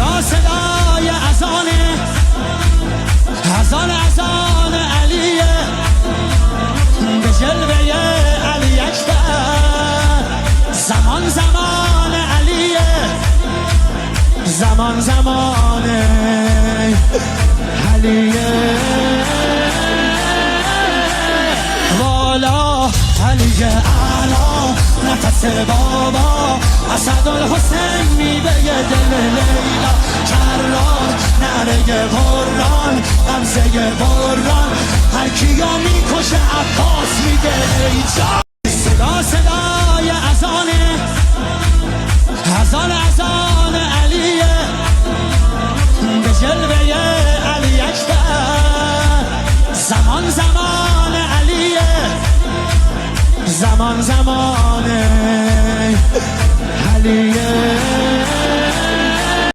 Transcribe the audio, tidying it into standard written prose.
صدای اذانه، اذان علیه، به جلوه علی اکبر. زمان علیه، زمان علیه. والا علی اعلا نفس بابا، اسدالحسین میوه دل لیلا، کرار نره بران غمزه بران، هر کیا میکشه عباس میگه ای جان. صدای اذانه، اذان علیه، به جلوه علی اکبر. زمان علیه، زمان علیه.